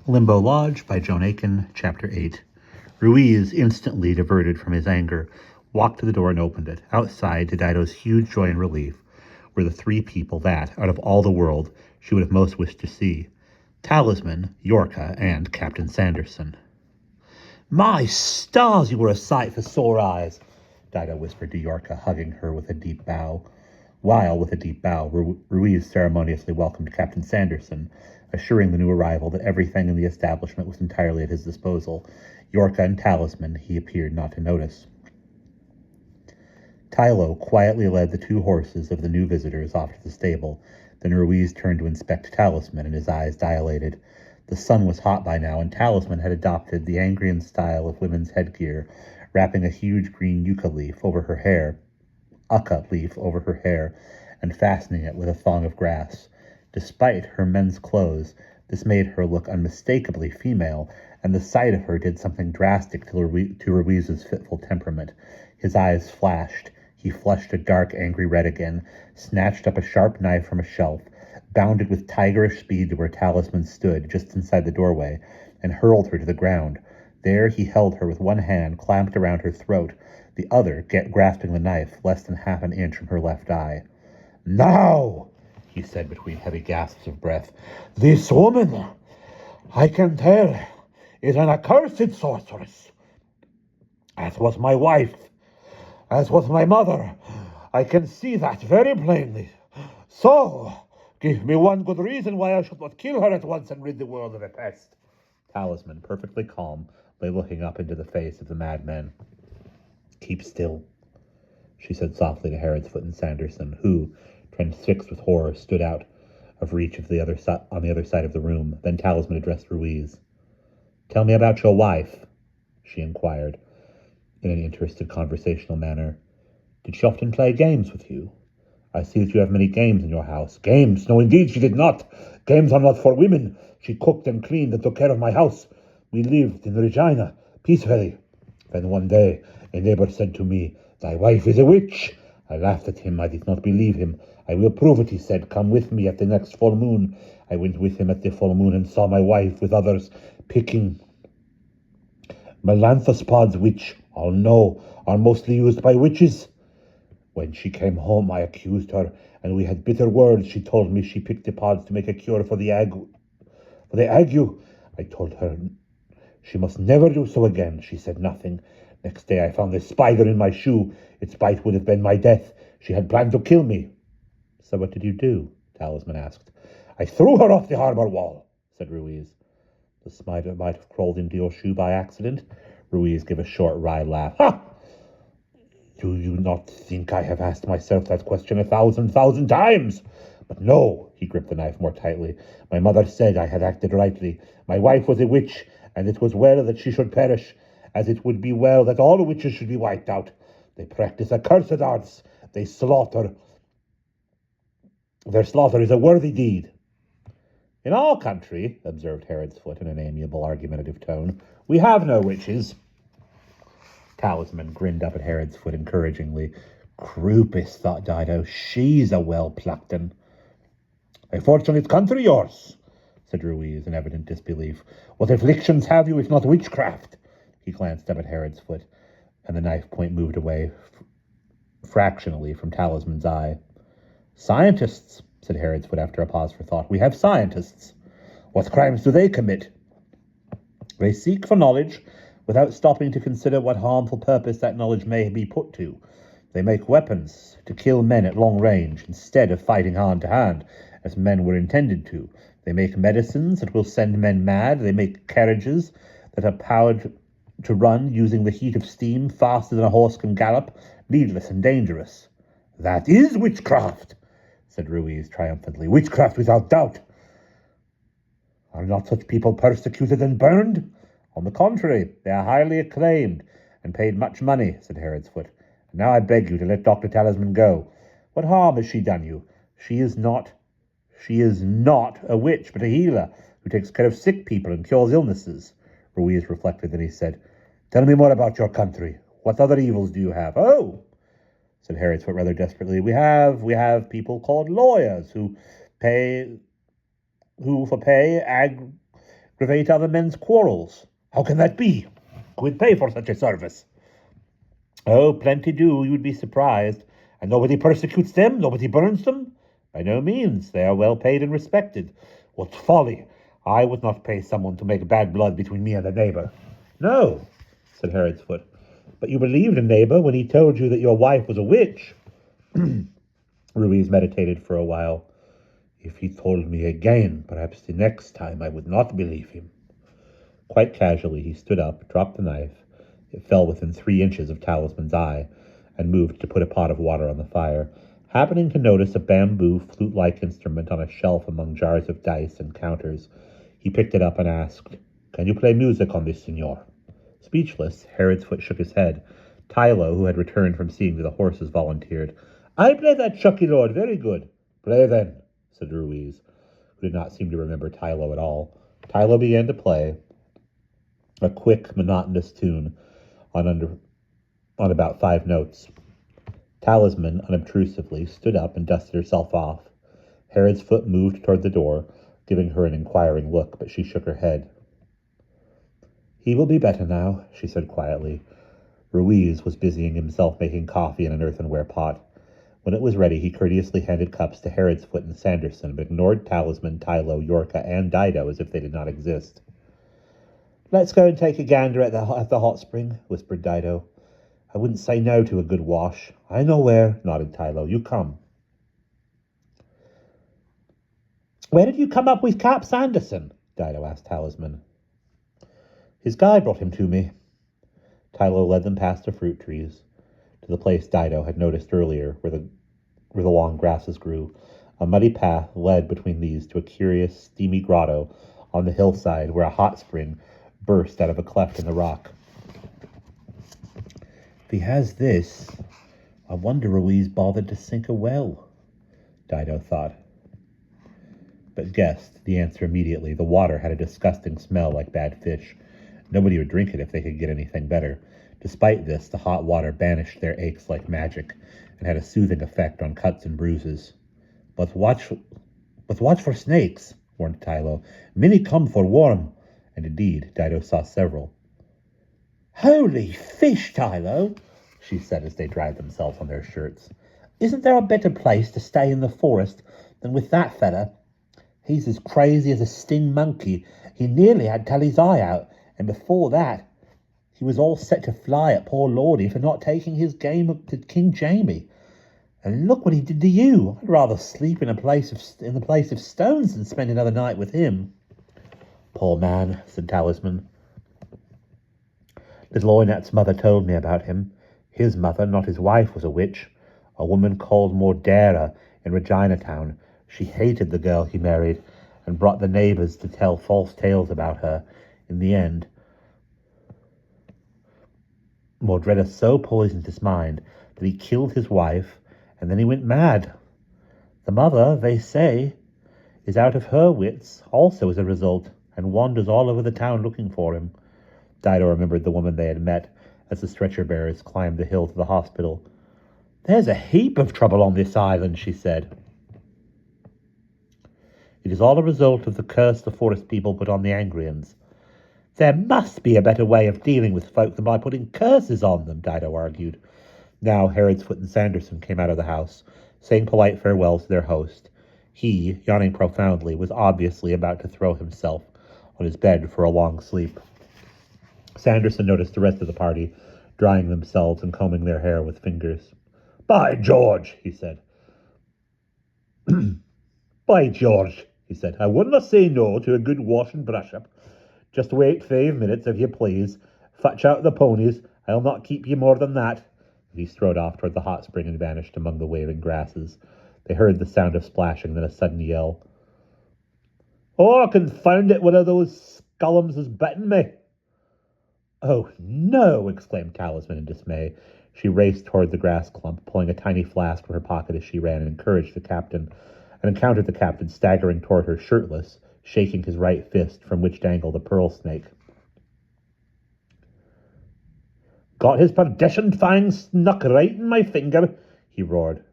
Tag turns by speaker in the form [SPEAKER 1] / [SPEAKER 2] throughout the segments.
[SPEAKER 1] Limbo Lodge by Joan Aiken, Chapter 8. Ruiz, instantly diverted from his anger, walked to the door and opened it. Outside, to Dido's huge joy and relief, were the three people that, out of all the world, she would have most wished to see. Talisman, Yorka, and Captain Sanderson. "My stars, you were a sight for sore eyes," Dido whispered to Yorka, hugging her with a deep bow. While, with a deep bow, Ruiz ceremoniously welcomed Captain Sanderson, assuring the new arrival that everything in the establishment was entirely at his disposal. Yorka and Talisman he appeared not to notice. Tylo quietly led the two horses of the new visitors off to the stable. Then Ruiz turned to inspect Talisman, and his eyes dilated. The sun was hot by now, and Talisman had adopted the Angrian style of women's headgear, wrapping a huge green yucca leaf over her hair, and fastening it with a thong of grass. Despite her men's clothes, this made her look unmistakably female, and the sight of her did something drastic to Ruiz's fitful temperament. His eyes flashed. He flushed a dark, angry red again, snatched up a sharp knife from a shelf, bounded with tigerish speed to where Talisman stood, just inside the doorway, and hurled her to the ground. There he held her with one hand clamped around her throat, the other grasping the knife less than half an inch from her left eye. "Now," he said between heavy gasps of breath, "this woman, I can tell, is an accursed sorceress. As was my wife, as was my mother. I can see that very plainly. So, give me one good reason why I should not kill her at once and rid the world of a pest." Talisman, perfectly calm, lay looking up into the face of the madman. "Keep still," she said softly to Herodsfoot and Sanderson, who, transfixed with horror, stood out of reach of on the other side of the room. Then Talisman addressed Ruiz. "Tell me about your wife," she inquired, in an interested conversational manner. "Did she often play games with you? I see that you have many games in your house." "Games? No, indeed, she did not. Games are not for women. She cooked and cleaned and took care of my house. We lived in Regina, peacefully. Then one day, a neighbor said to me, 'Thy wife is a witch.' I laughed at him. I did not believe him. 'I will prove it,' he said. 'Come with me at the next full moon.' I went with him at the full moon and saw my wife with others picking melanthopods, which, all know, are mostly used by witches. When she came home, I accused her, and we had bitter words. She told me she picked the pods to make a cure for the ague. I told her she must never do so again. She said nothing. Next day I found a spider in my shoe. Its bite would have been my death. She had planned to kill me." "So what did you do?" Talisman asked. "I threw her off the harbor wall," said Ruiz. "The spider might have crawled into your shoe by accident." Ruiz gave a short, wry laugh. "Ha! Do you not think I have asked myself that question 1,000 times? But no," he gripped the knife more tightly. "My mother said I had acted rightly. My wife was a witch, and it was well that she should perish, as it would be well that all witches should be wiped out. They practice accursed arts. They slaughter. Their slaughter is a worthy deed." "In our country," observed Herodsfoot in an amiable, argumentative tone, "we have no witches." Talisman grinned up at Herodsfoot encouragingly. "Croupice," thought Dido. "She's a well-plucked un." "A fortunate country, yours," said Ruiz in evident disbelief. "What afflictions have you, if not witchcraft?" He glanced up at Herodsfoot, and the knife point moved away fractionally from Talisman's eye. "Scientists," said Herodsfoot after a pause for thought. "We have scientists. What crimes do they commit?" "They seek for knowledge without stopping to consider what harmful purpose that knowledge may be put to. They make weapons to kill men at long range instead of fighting hand to hand, as men were intended to. They make medicines that will send men mad. They make carriages that are powered to run using the heat of steam faster than a horse can gallop, needless and dangerous." "That is witchcraft," said Ruiz triumphantly. "Witchcraft without doubt. Are not such people persecuted and burned?" "On the contrary, they are highly acclaimed and paid much money," said Herodsfoot. "And now I beg you to let Dr. Talisman go. What harm has she done you? She is not a witch, but a healer who takes care of sick people and cures illnesses." Ruiz reflected, then he said, "Tell me more about your country. What other evils do you have?" "Oh," said Herodsfoot rather desperately, we have people called lawyers who for pay aggravate other men's quarrels. How can that be? Who would pay for such a service? Oh, plenty do, you'd be surprised. And nobody persecutes them? Nobody burns them? By no means. They are well paid and respected. What folly! I would not pay someone to make bad blood between me and a neighbor. No, said Herodsfoot. But you believed a neighbor when he told you that your wife was a witch. Ruiz meditated for a while. If he told me again, perhaps the next time I would not believe him. Quite casually he stood up, dropped the knife. It fell within 3 inches of Talisman's eye, and moved to put a pot of water on the fire, happening to notice a bamboo flute-like instrument on a shelf among jars of dice and counters. He picked it up and asked, "Can you play music on this, senor?" Speechless, Herodsfoot shook his head. Tylo, who had returned from seeing to the horses, volunteered. "I play that, Chucky Lord, very good." "Play then," said Ruiz, who did not seem to remember Tylo at all. Tylo began to play a quick, monotonous tune on about 5 notes. Talisman, unobtrusively, stood up and dusted herself off. Herodsfoot moved toward the door, giving her an inquiring look, but she shook her head. "He will be better now," she said quietly. Ruiz was busying himself making coffee in an earthenware pot. When it was ready, he courteously handed cups to Herodsfoot and Sanderson, but ignored Talisman, Tylo, Yorka, and Dido as if they did not exist. "Let's go and take a gander at the hot spring," whispered Dido. "I wouldn't say no to a good wash." "I know where," nodded Tylo. "You come." "Where did you come up with Cap Sanderson?" Dido asked Talisman. "His guide brought him to me." Tylo led them past the fruit trees, to the place Dido had noticed earlier, where the long grasses grew. A muddy path led between these to a curious, steamy grotto on the hillside where a hot spring burst out of a cleft in the rock. "If he has this, I wonder Ruiz bothered to sink a well," Dido thought. But guessed the answer immediately. The water had a disgusting smell like bad fish. Nobody would drink it if they could get anything better. Despite this, the hot water banished their aches like magic, and had a soothing effect on cuts and bruises. But watch for snakes," warned Tylo. "Many come for warm." And indeed, Dido saw several. "Holy fish, Tylo," she said as they dried themselves on their shirts. "Isn't there a better place to stay in the forest than with that fella? He's as crazy as a sting monkey. He nearly had Tully's eye out, and before that, he was all set to fly at poor Lordy for not taking his game up to King Jamie. And look what he did to you. I'd rather sleep in the place of stones than spend another night with him." "Poor man," said Talisman. "Little Oynat's mother told me about him. His mother, not his wife, was a witch, a woman called Mordera in Regina Town. She hated the girl he married, and brought the neighbors to tell false tales about her. In the end, Mordreda so poisoned his mind that he killed his wife, and then he went mad. The mother, they say, is out of her wits also as a result, and wanders all over the town looking for him." Dido remembered the woman they had met as the stretcher-bearers climbed the hill to the hospital. "There's a heap of trouble on this island," she said. "It is all a result of the curse the forest people put on the Angrians." "There must be a better way of dealing with folk than by putting curses on them," Dido argued. Now Herodsfoot and Sanderson came out of the house, saying polite farewells to their host. He, yawning profoundly, was obviously about to throw himself on his bed for a long sleep. Sanderson noticed the rest of the party drying themselves and combing their hair with fingers. "By George," he said. "By George," he said, "I wouldn't say no to a good wash and brush-up. Just wait 5 minutes, if you please. Fetch out the ponies. I'll not keep you more than that." And he strode off toward the hot spring and vanished among the waving grasses. They heard the sound of splashing, then a sudden yell. "Oh, confound it, one of those scullums has bitten me." "Oh, no!" exclaimed Talisman in dismay. She raced toward the grass clump, pulling a tiny flask from her pocket as she ran, and encountered the captain staggering toward her shirtless, shaking his right fist from which dangled a pearl snake. "Got his perdition fang snuck right in my finger," he roared.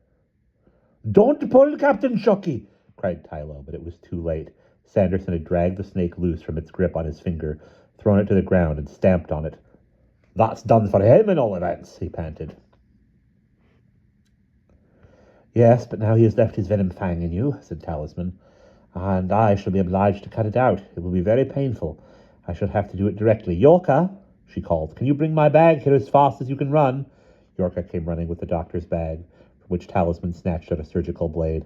[SPEAKER 1] "Don't pull, Captain Shocky," cried Tylo, but it was too late. Sanderson had dragged the snake loose from its grip on his finger, thrown it to the ground, and stamped on it. "That's done for him, in all events," he panted. "Yes, but now he has left his venom fang in you," said Talisman, "and I shall be obliged to cut it out. It will be very painful. I shall have to do it directly. Yorka," she called, "can you bring my bag here as fast as you can run?" Yorka came running with the doctor's bag, from which Talisman snatched out a surgical blade.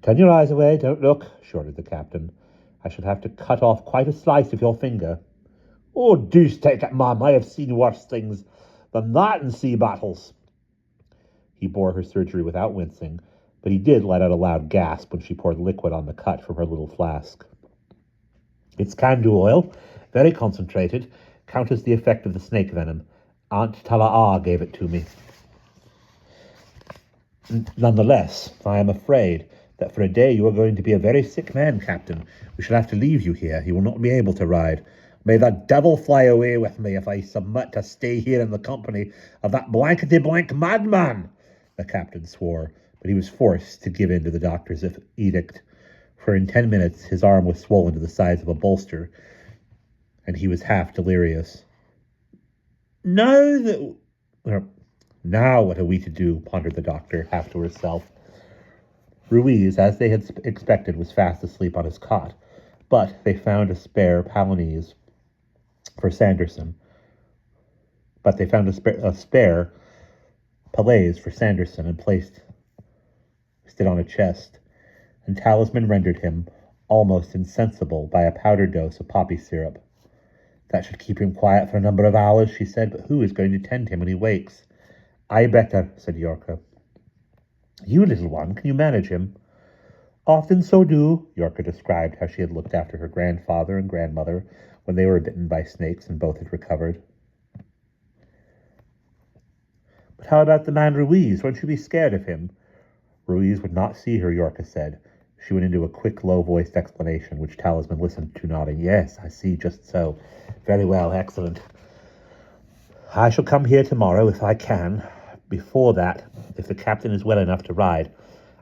[SPEAKER 1] "Turn your eyes away, don't look," she ordered the captain. "I shall have to cut off quite a slice of your finger." "Oh, deuce take it, ma'am, I have seen worse things than that in sea battles." He bore her surgery without wincing, but he did let out a loud gasp when she poured liquid on the cut from her little flask. "It's Candu oil, very concentrated, counters the effect of the snake venom. Aunt Tala'a gave it to me. Nonetheless, I am afraid that for a day you are going to be a very sick man, Captain. We shall have to leave you here. You will not be able to ride. May the devil fly away with me if I submit to stay here in the company of that blankety-blank madman." The captain swore, but he was forced to give in to the doctor's edict, for in 10 minutes his arm was swollen to the size of a bolster, and he was half delirious. Now what are we to do?" pondered the doctor, half to herself. Ruiz, as they had expected, was fast asleep on his cot, but they found a spare Palonese for Sanderson. A spare Palais for Sanderson and placed it on a chest, and Talisman rendered him almost insensible by a powdered dose of poppy syrup. "That should keep him quiet for a number of hours," she said, "but who is going to tend him when he wakes?" "I better," said Yorka. "You, little one, can you manage him?" "Often so do." Yorka described how she had looked after her grandfather and grandmother when they were bitten by snakes and both had recovered. "But how about the man Ruiz? Won't you be scared of him?" "Ruiz would not see her," Yorka said. She went into a quick, low-voiced explanation, which Talisman listened to, nodding. "Yes, I see, just so. Very well, excellent. I shall come here tomorrow if I can. Before that, if the captain is well enough to ride,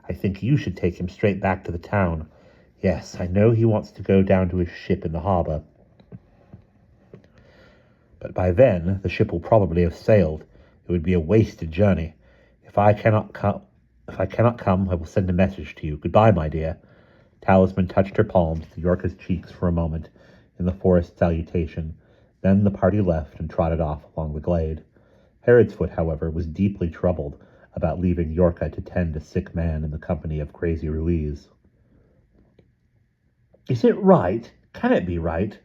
[SPEAKER 1] I think you should take him straight back to the town. Yes, I know he wants to go down to his ship in the harbor. But by then, the ship will probably have sailed. It would be a wasted journey. If I cannot come, I will send a message to you. Goodbye, my dear." Talisman touched her palms to Yorka's cheeks for a moment in the forest salutation. Then the party left and trotted off along the glade. Herodsfoot, however, was deeply troubled about leaving Yorka to tend a sick man in the company of crazy Ruiz. "Is it right? Can it be right?"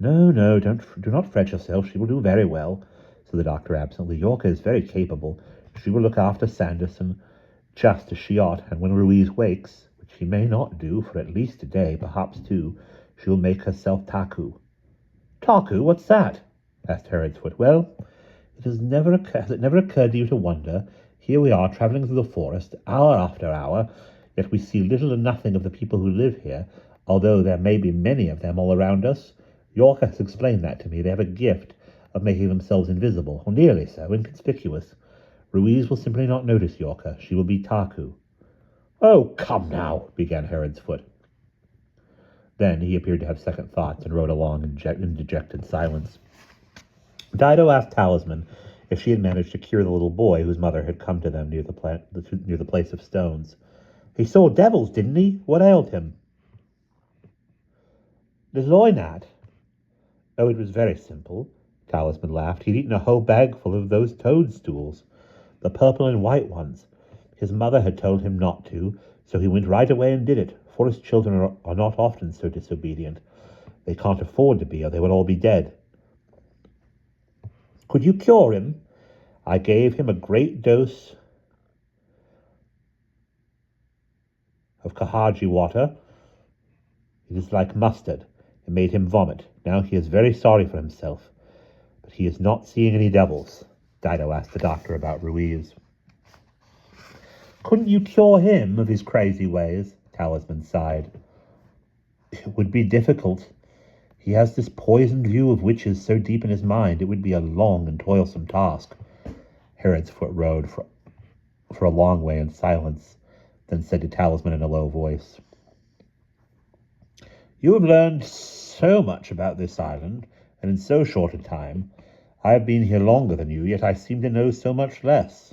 [SPEAKER 1] No, do not fret yourself. She will do very well," said the doctor absently. "Yorka is very capable. She will look after Sanderson just as she ought, and when Ruiz wakes, which she may not do for at least a day, perhaps two, she will make herself Taku." "Taku? What's that?" asked Herodsfoot. "Well, has it never occurred to you to wonder? Here we are travelling through the forest, hour after hour, yet we see little or nothing of the people who live here, although there may be many of them all around us. Yorka has explained that to me. They have a gift of making themselves invisible, or nearly so, inconspicuous. Ruiz will simply not notice Yorka. She will be Taku." "Oh, come now," began Herodsfoot. Then he appeared to have second thoughts and rode along in dejected silence. Dido asked Talisman if she had managed to cure the little boy whose mother had come to them near the place of stones. "He saw devils, didn't he? What ailed him?" "Little Oinat? Oh, it was very simple." Talisman laughed. "He'd eaten a whole bag full of those toadstools, the purple and white ones. His mother had told him not to, so he went right away and did it. Forest children are not often so disobedient. They can't afford to be, or they would all be dead." "Could you cure him?" "I gave him a great dose of Kahaji water. It is like mustard. It made him vomit. Now he is very sorry for himself. But he is not seeing any devils." Dido asked the doctor about Ruiz. "Couldn't you cure him of his crazy ways?" Talisman sighed. "It would be difficult. He has this poisoned view of witches so deep in his mind, it would be a long and toilsome task." Herodsfoot rode for a long way in silence, then said to Talisman in a low voice, You have learned so much about this island, and in so short a time. I have been here longer than you, yet I seem to know so much less.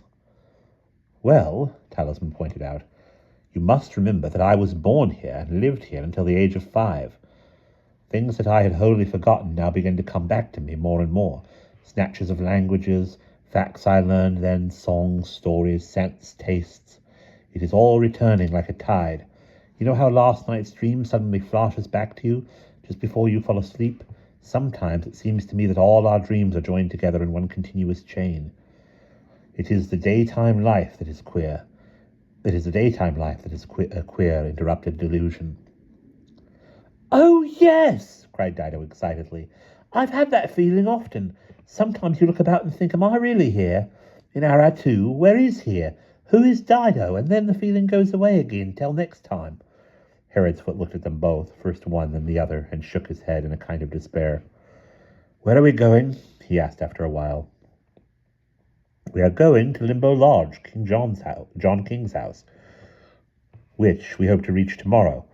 [SPEAKER 1] Well, Talisman pointed out, you must remember that I was born here and lived here until the age of 5. Things that I had wholly forgotten now began to come back to me more and more. Snatches of languages, facts I learned then, songs, stories, scents, tastes. It is all returning like a tide. You know how last night's dream suddenly flashes back to you just before you fall asleep? Sometimes it seems to me that all our dreams are joined together in one continuous chain. It is the daytime life that is queer. It is the daytime life that is a queer, interrupted delusion. Oh, yes, cried Dido excitedly. I've had that feeling often. Sometimes you look about and think, am I really here? In Aratu? Where is here? Who is Dido? And then the feeling goes away again till next time. Herodsfoot looked at them both, first one, then the other, and shook his head in a kind of despair. Where are we going? He asked after a while. We are going to Limbo Lodge, John King's house, which we hope to reach tomorrow.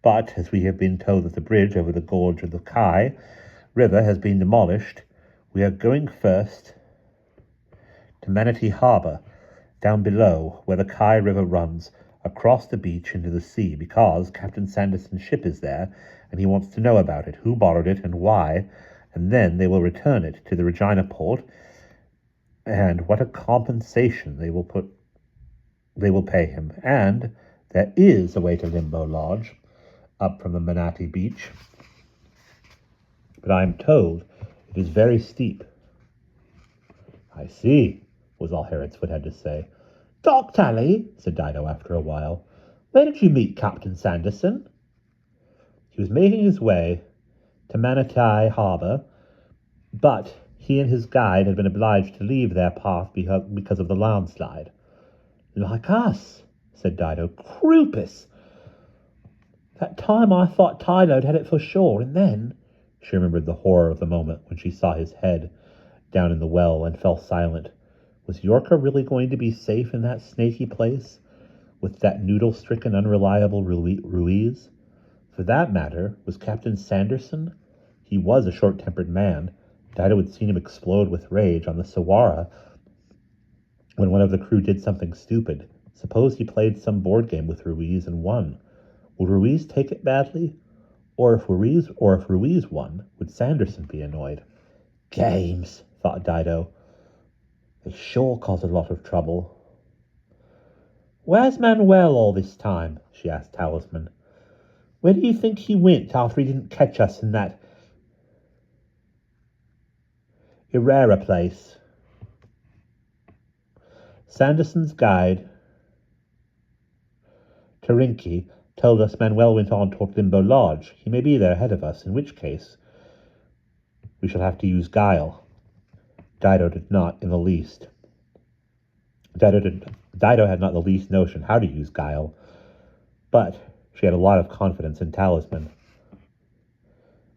[SPEAKER 1] But, as we have been told that the bridge over the gorge of the Kai River has been demolished, we are going first to Manatee Harbor, down below, where the Kai River runs across the beach into the sea, because Captain Sanderson's ship is there, and he wants to know about it, who borrowed it and why, and then they will return it to the Regina port, and what a compensation they will pay him. And there is a way to Limbo Lodge, up from the Manatee beach, but I am told it is very steep. I see, was all Herodsfoot had to say. Doc Tally, said Dido after a while, where did you meet Captain Sanderson? He was making his way to Manatee Harbor, but he and his guide had been obliged to leave their path because of the landslide. Like us, said Dido. Croupice! That time I thought Tylo'd had it for sure, and then... She remembered the horror of the moment when she saw his head down in the well and fell silent. Was Yorka really going to be safe in that snaky place, with that noodle-stricken, unreliable Ruiz? For that matter, was Captain Sanderson? He was a short-tempered man. Dido had seen him explode with rage on the Sawara when one of the crew did something stupid. Suppose he played some board game with Ruiz and won. Would Ruiz take it badly? Or if Ruiz won, would Sanderson be annoyed? Games, thought Dido. They sure cause a lot of trouble. Where's Manuel all this time? She asked Talisman. Where do you think he went after he didn't catch us in that Herrera place? Sanderson's guide, Tarinki, told us Manuel went on toward Limbo Lodge. He may be there ahead of us, in which case we shall have to use guile. Dido did not in the least. Dido had not the least notion how to use guile, but she had a lot of confidence in Talisman.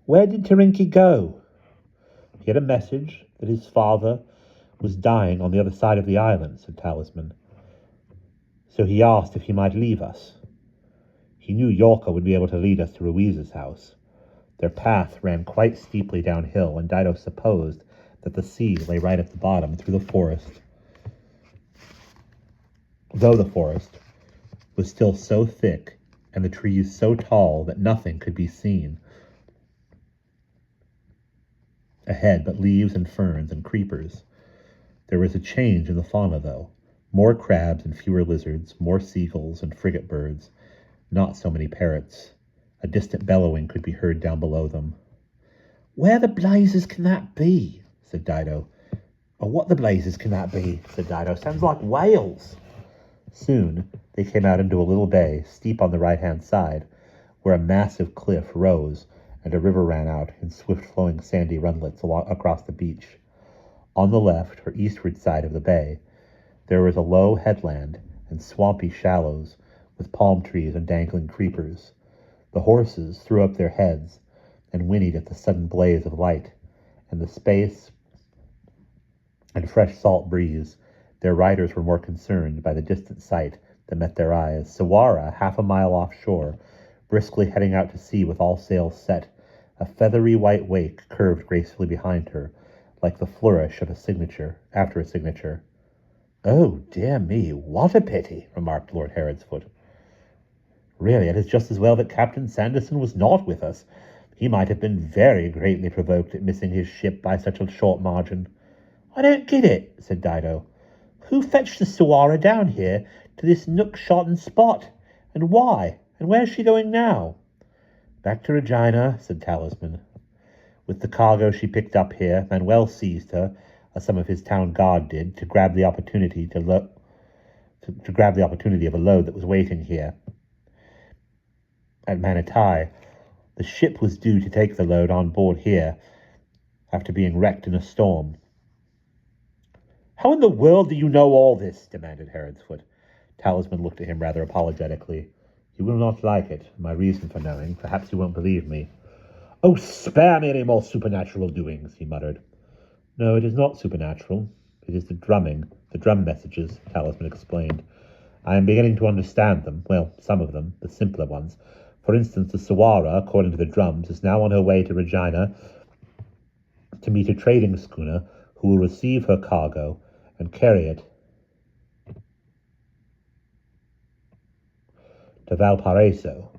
[SPEAKER 1] Where did Tarinki go? He had a message that his father was dying on the other side of the island, said Talisman. So he asked if he might leave us. He knew Yorka would be able to lead us to Ruiz's house. Their path ran quite steeply downhill, and Dido supposed that the sea lay right at the bottom through the forest, though the forest was still so thick and the trees so tall that nothing could be seen ahead but leaves and ferns and creepers. There was a change in the fauna, though. More crabs and fewer lizards, more seagulls and frigate birds, not so many parrots. A distant bellowing could be heard down below them. Where the blazes can that be? Said Dido. Or what the blazes can that be? Said Dido. Sounds like Wales. Soon they came out into a little bay, steep on the right-hand side, where a massive cliff rose and a river ran out in swift-flowing sandy runlets across the beach. On the left, or eastward side of the bay, there was a low headland and swampy shallows with palm trees and dangling creepers. The horses threw up their heads and whinnied at the sudden blaze of light, and the space and fresh salt breeze. Their riders were more concerned by the distant sight that met their eyes. Sawara, half a mile offshore, briskly heading out to sea with all sails set. A feathery white wake curved gracefully behind her, like the flourish of a signature after a signature. "Oh, dear me, what a pity," remarked Lord Heronsfoot. "Really, it is just as well that Captain Sanderson was not with us. He might have been very greatly provoked at missing his ship by such a short margin." "I don't get it," said Dido. "Who fetched the Suara down here to this nook-shotted spot? And why? And where's she going now?" "Back to Regina," said Talisman. "With the cargo she picked up here, Manuel seized her, as some of his town guard did, to grab the opportunity of a load that was waiting here at Manitai. The ship was due to take the load on board here after being wrecked in a storm." "How in the world do you know all this?" demanded Heronsfoot. Talisman looked at him rather apologetically. "You will not like it, my reason for knowing. Perhaps you won't believe me." "Oh, spare me any more supernatural doings," he muttered. "No, it is not supernatural. It is the drumming, the drum messages," Talisman explained. "I am beginning to understand them. Well, some of them, the simpler ones. For instance, the Suara, according to the drums, is now on her way to Regina to meet a trading schooner who will receive her cargo and carry it to Valparaiso.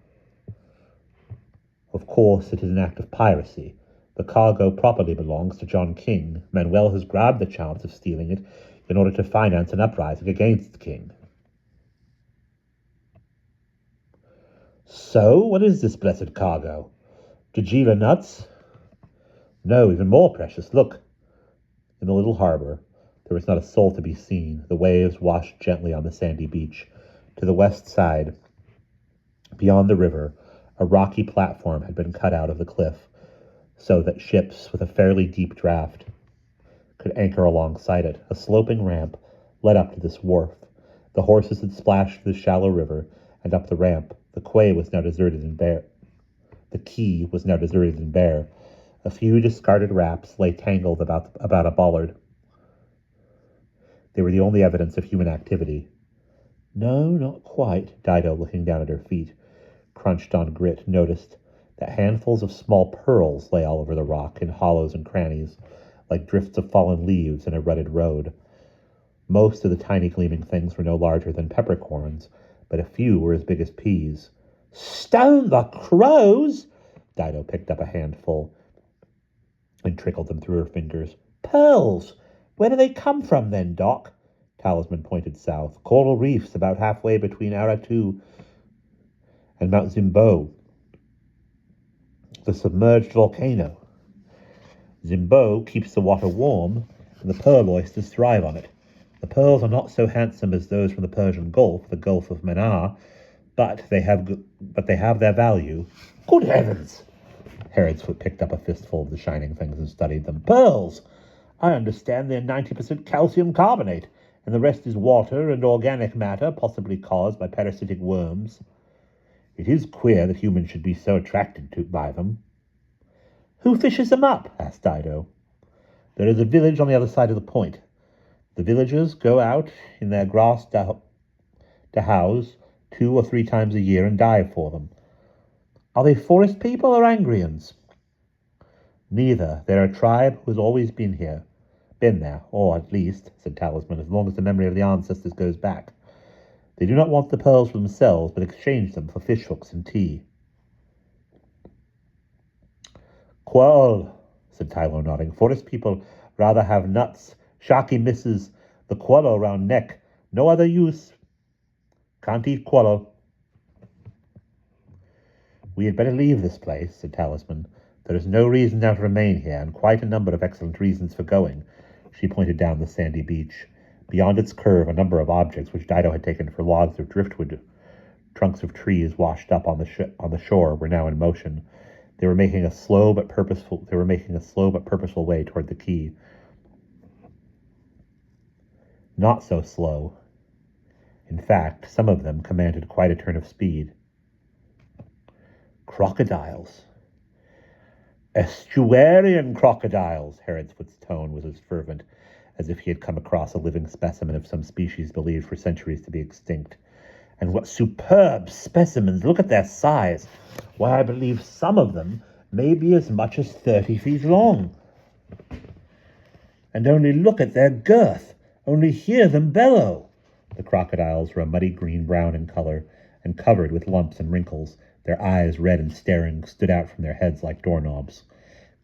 [SPEAKER 1] Of course, it is an act of piracy. The cargo properly belongs to John King. Manuel has grabbed the chance of stealing it in order to finance an uprising against King." "So, what is this blessed cargo? Jejila nuts?" "No, even more precious. Look." In the little harbor, there was not a soul to be seen. The waves washed gently on the sandy beach. To the west side, beyond the river, a rocky platform had been cut out of the cliff, so that ships with a fairly deep draft could anchor alongside it. A sloping ramp led up to this wharf. The horses had splashed through the shallow river and up the ramp. The quay was now deserted and bare. The quay was now deserted and bare. A few discarded wraps lay tangled about a bollard. They were the only evidence of human activity. "No, not quite," Dido, looking down at her feet, crunched on grit, noticed that handfuls of small pearls lay all over the rock in hollows and crannies, like drifts of fallen leaves in a rutted road. Most of the tiny gleaming things were no larger than peppercorns, but a few were as big as peas. "Stone the crows!" Dido picked up a handful and trickled them through her fingers. "Pearls! Where do they come from, then, Doc?" Talisman pointed south. "Coral reefs about halfway between Aratu and Mount Zimbo, the submerged volcano. Zimbo keeps the water warm, and the pearl oysters thrive on it. The pearls are not so handsome as those from the Persian Gulf, the Gulf of Manar, but they have their value." "Good heavens!" Heronsfoot picked up a fistful of the shining things and studied them. "Pearls! I understand they're 90% calcium carbonate, and the rest is water and organic matter, possibly caused by parasitic worms. It is queer that humans should be so attracted by them." "Who fishes them up?" asked Dido. "There is a village on the other side of the point. The villagers go out in their grass dhows 2 or 3 times a year and dive for them." "Are they forest people or Angrians?" "Neither. They're a tribe who has always been there, or at least," said Talisman, "as long as the memory of the ancestors goes back. They do not want the pearls for themselves, but exchange them for fishhooks and tea." "Qual," said Tylo, nodding. "Forest people rather have nuts. Sharky misses the qualo round neck. No other use. Can't eat qualo." "We had better leave this place," said Talisman. "There is no reason now to remain here, and quite a number of excellent reasons for going." She pointed down the sandy beach. Beyond its curve, a number of objects which Dido had taken for logs of driftwood, trunks of trees washed up on the shore, were now in motion. They were making a slow but purposeful way toward the quay. Not so slow. In fact, some of them commanded quite a turn of speed. "Crocodiles. Estuarian crocodiles." Heronsfoot's tone was as fervent as if he had come across a living specimen of some species believed for centuries to be extinct. And what superb specimens! Look at their size. Why, I believe some of them may be as much as 30 feet long. And only look at their girth. Only hear them bellow. The crocodiles were a muddy green-brown in color and covered with lumps and wrinkles. Their eyes, red and staring, stood out from their heads like doorknobs.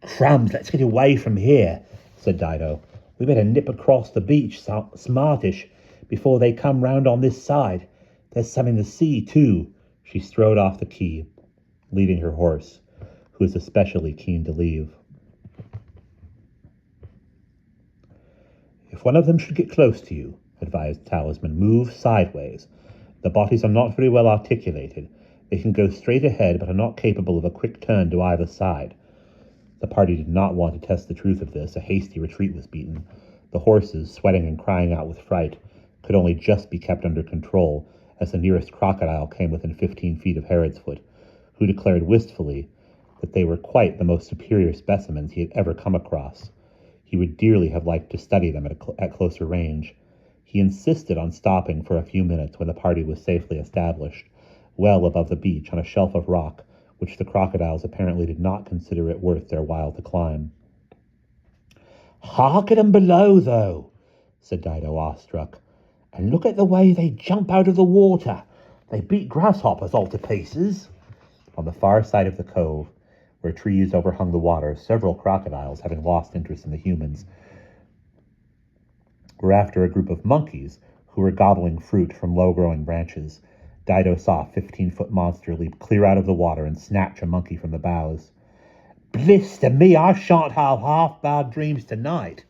[SPEAKER 1] Crumbs, let's get away from here, said Dido. We better nip across the beach, smartish, before they come round on this side. There's some in the sea, too. She strode off the quay, leading her horse, who was especially keen to leave. If one of them should get close to you, advised Talisman, move sideways. The bodies are not very well articulated. They can go straight ahead, but are not capable of a quick turn to either side. The party did not want to test the truth of this. A hasty retreat was beaten. The horses, sweating and crying out with fright, could only just be kept under control as the nearest crocodile came within 15 feet of Herodsfoot, who declared wistfully that they were quite the most superior specimens he had ever come across. He would dearly have liked to study them at closer range. He insisted on stopping for a few minutes when the party was safely established, well above the beach on a shelf of rock, which the crocodiles apparently did not consider it worth their while to climb. Hark at 'em below, though, said Dido, awestruck. And look at the way they jump out of the water. They beat grasshoppers all to pieces. On the far side of the cove, where trees overhung the water, several crocodiles, having lost interest in the humans, were after a group of monkeys who were gobbling fruit from low-growing branches. Dido saw a 15-foot monster leap clear out of the water and snatch a monkey from the bows. Blister me, I shan't have half bad dreams tonight.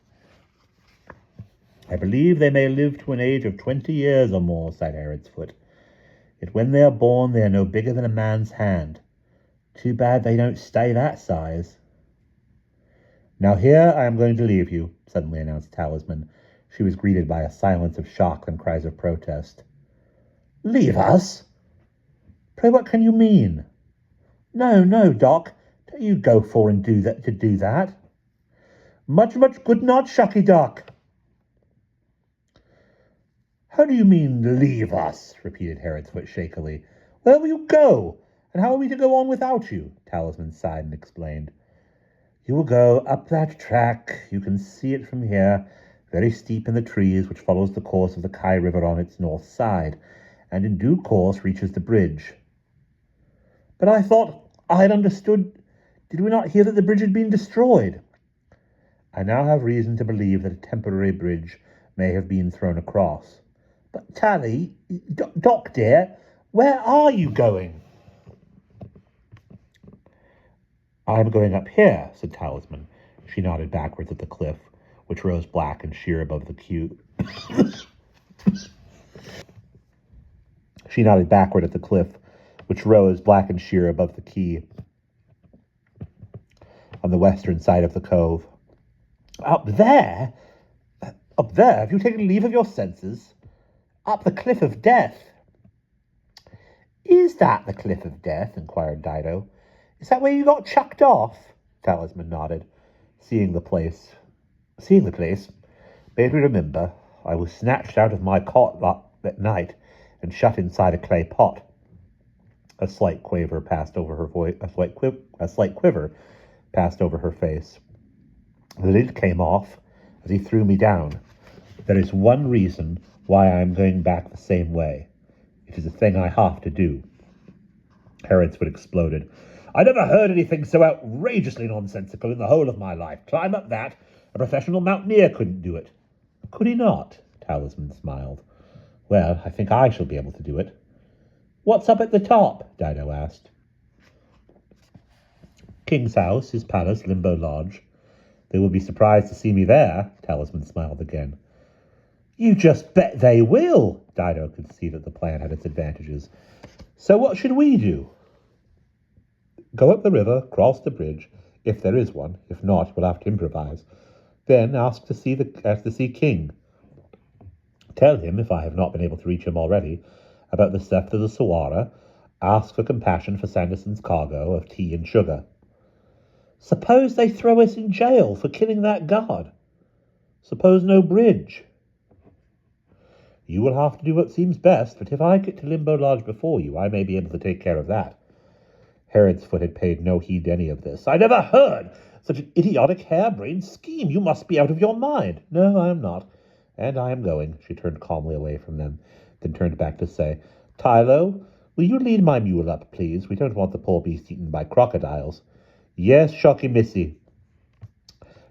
[SPEAKER 1] I believe they may live to an age of 20 years or more, sighed Herodsfoot. Yet when they are born, they are no bigger than a man's hand. Too bad they don't stay that size. Now here I am going to leave you, suddenly announced Talisman. She was greeted by a silence of shock and cries of protest. Leave us? Pray, what can you mean? No, no, Doc. Don't you go for and do that. Much good not, Shucky Doc. How do you mean, leave us? Repeated Herodsfoot shakily. Where will you go? And how are we to go on without you? Talisman sighed and explained. You will go up that track. You can see it from here, very steep in the trees, which follows the course of the Kai River on its north side, and in due course reaches the bridge. But I thought I had understood. Did we not hear that the bridge had been destroyed? I now have reason to believe that a temporary bridge may have been thrown across. But Tally, Doc dear, where are you going? I am going up here, said Talisman. She nodded backwards at the cliff, which rose black and sheer above the quay. She nodded backward at the cliff, which rose black and sheer above the quay on the western side of the cove. Up there? Up there? Have you taken leave of your senses? Up the cliff of death. Is that the cliff of death? Inquired Dido. Is that where you got chucked off? Talisman nodded, seeing the place. Made me remember I was snatched out of my cot that night and shut inside a clay pot. A slight quiver passed over her voice. A slight quiver passed over her face. The lid came off as he threw me down. There is one reason why I am going back the same way. It is a thing I have to do. Herodsfoot exploded. I never heard anything so outrageously nonsensical in the whole of my life. Climb up that. A professional mountaineer couldn't do it. Could he not? Talisman smiled. Well, I think I shall be able to do it. What's up at the top? Dido asked. King's house, his palace, Limbo Lodge. They will be surprised to see me there. Talisman smiled again. You just bet they will. Dido could see that the plan had its advantages. So what should we do? Go up the river, cross the bridge, if there is one. If not, we'll have to improvise. Then ask to see King. Tell him, if I have not been able to reach him already, about the theft of the Sawara. Ask for compassion for Sanderson's cargo of tea and sugar. Suppose they throw us in jail for killing that guard? Suppose no bridge? You will have to do what seems best, but if I get to Limbo Lodge before you, I may be able to take care of that. Herodsfoot had paid no heed to any of this. I never heard such an idiotic, harebrained scheme. You must be out of your mind. No, I am not. And I am going. She turned calmly away from them, then turned back to say, Tylo, will you lead my mule up, please? We don't want the poor beast eaten by crocodiles. Yes, Shocky Missy.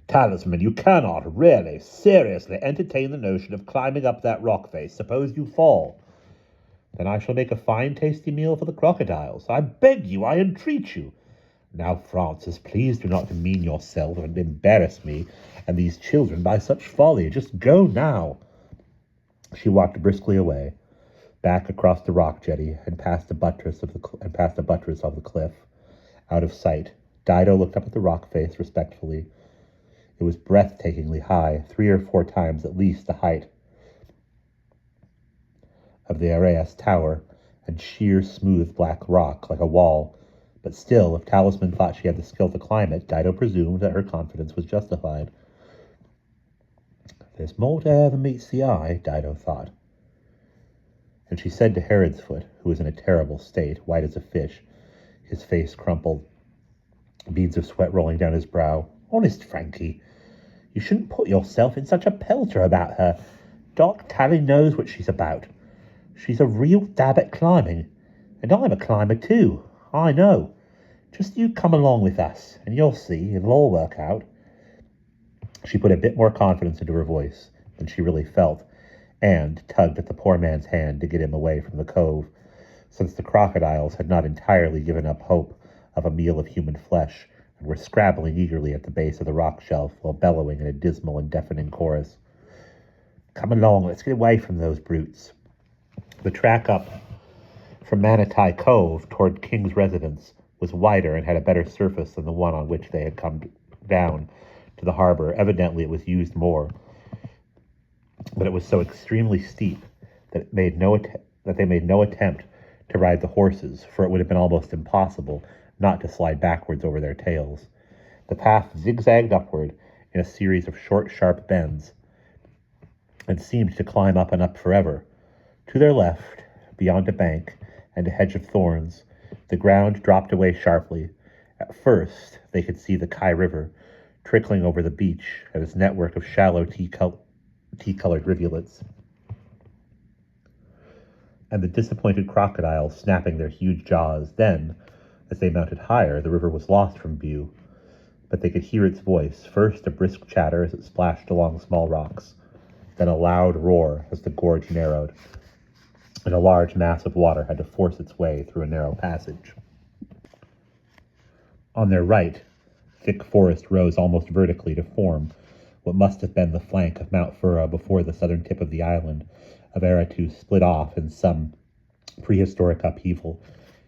[SPEAKER 1] Talisman, you cannot really, seriously entertain the notion of climbing up that rock face. Suppose you fall. Then I shall make a fine tasty meal for the crocodiles. I beg you, I entreat you. Now, Francis, please do not demean yourself and embarrass me and these children by such folly. Just go now. She walked briskly away, back across the rock jetty and past a buttress of the cliff, out of sight. Dido looked up at the rock face respectfully. It was breathtakingly high, 3 or 4 times at least the height of the Areas Tower, and sheer, smooth black rock like a wall. But still, if Talisman thought she had the skill to climb it, Dido presumed that her confidence was justified. There's more to air than meets the eye, Dido thought. And she said to Herodsfoot, who was in a terrible state, white as a fish, his face crumpled, beads of sweat rolling down his brow, Honest, Frankie, you shouldn't put yourself in such a pelter about her. Doc Tally knows what she's about. She's a real dab at climbing, and I'm a climber too, I know. Just you come along with us, and you'll see, it'll all work out. She put a bit more confidence into her voice than she really felt, and tugged at the poor man's hand to get him away from the cove, since the crocodiles had not entirely given up hope of a meal of human flesh, and were scrabbling eagerly at the base of the rock shelf while bellowing in a dismal and deafening chorus. Come along, let's get away from those brutes. The track up from Manatee Cove toward King's residence was wider and had a better surface than the one on which they had come down to the harbor. Evidently it was used more, but it was so extremely steep that they made no attempt to ride the horses, for it would have been almost impossible not to slide backwards over their tails. The path zigzagged upward in a series of short, sharp bends, and seemed to climb up and up forever. To their left, beyond a bank and a hedge of thorns, the ground dropped away sharply. At first, they could see the Kai River trickling over the beach and its network of shallow tea-colored rivulets, and the disappointed crocodiles snapping their huge jaws. Then, as they mounted higher, the river was lost from view, but they could hear its voice, first a brisk chatter as it splashed along small rocks, then a loud roar as the gorge narrowed, and a large mass of water had to force its way through a narrow passage. On their right, thick forest rose almost vertically to form what must have been the flank of Mount Furrow before the southern tip of the island of Eritu split off in some prehistoric upheaval.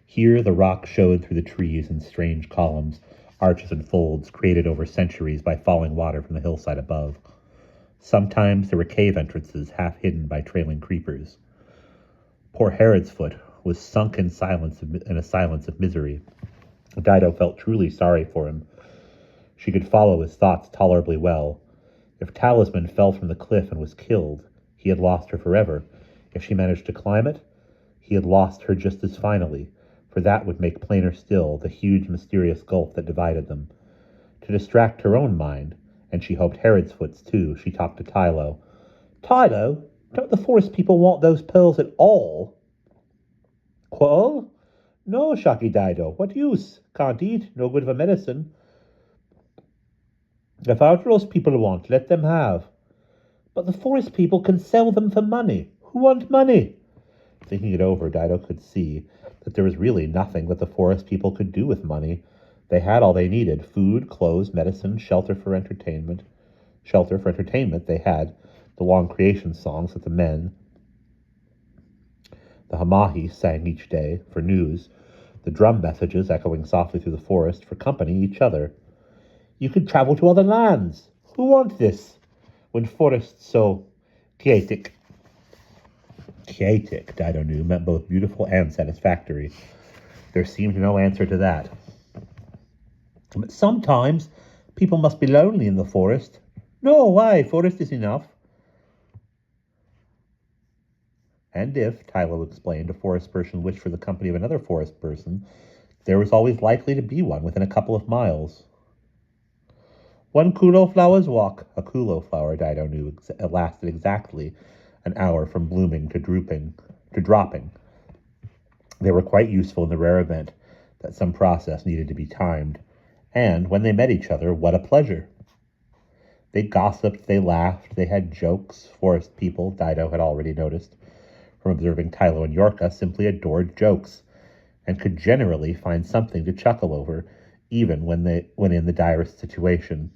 [SPEAKER 1] Here the rock showed through the trees in strange columns, arches and folds created over centuries by falling water from the hillside above. Sometimes there were cave entrances half hidden by trailing creepers. Poor Herodsfoot was sunk in a silence of misery. Dido felt truly sorry for him. She could follow his thoughts tolerably well. If Talisman fell from the cliff and was killed, he had lost her forever. If she managed to climb it, he had lost her just as finally, for that would make plainer still the huge mysterious gulf that divided them. To distract her own mind, and she hoped Herodsfoot's too, she talked to Tylo. Tylo, don't the forest people want those pearls at all? Quarrel? No, Shocky Dido. What use? Can't eat, no good for medicine. If outlaws people want, let them have. But the forest people can sell them for money. Who want money? Thinking it over, Dido could see that there was really nothing that the forest people could do with money. They had all they needed: food, clothes, medicine, shelter for entertainment. They had the long creation songs that the men, the Hamahi, sang each day for news, the drum messages echoing softly through the forest for company each other. You could travel to other lands. Who want this? When forests so chaotic. Chaotic, Dido knew, meant both beautiful and satisfactory. There seemed no answer to that. But sometimes people must be lonely in the forest. No, why? Forest is enough. And if, Tylo explained, a forest person wished for the company of another forest person, there was always likely to be one within a couple of miles. One kulo flower's walk. A kulo flower, Dido knew, lasted exactly an hour from blooming to dropping. They were quite useful in the rare event that some process needed to be timed. And when they met each other, what a pleasure! They gossiped, they laughed, they had jokes. Forest people, Dido had already noticed, from observing Tylo and Yorka, simply adored jokes, and could generally find something to chuckle over, even when in the direst situation.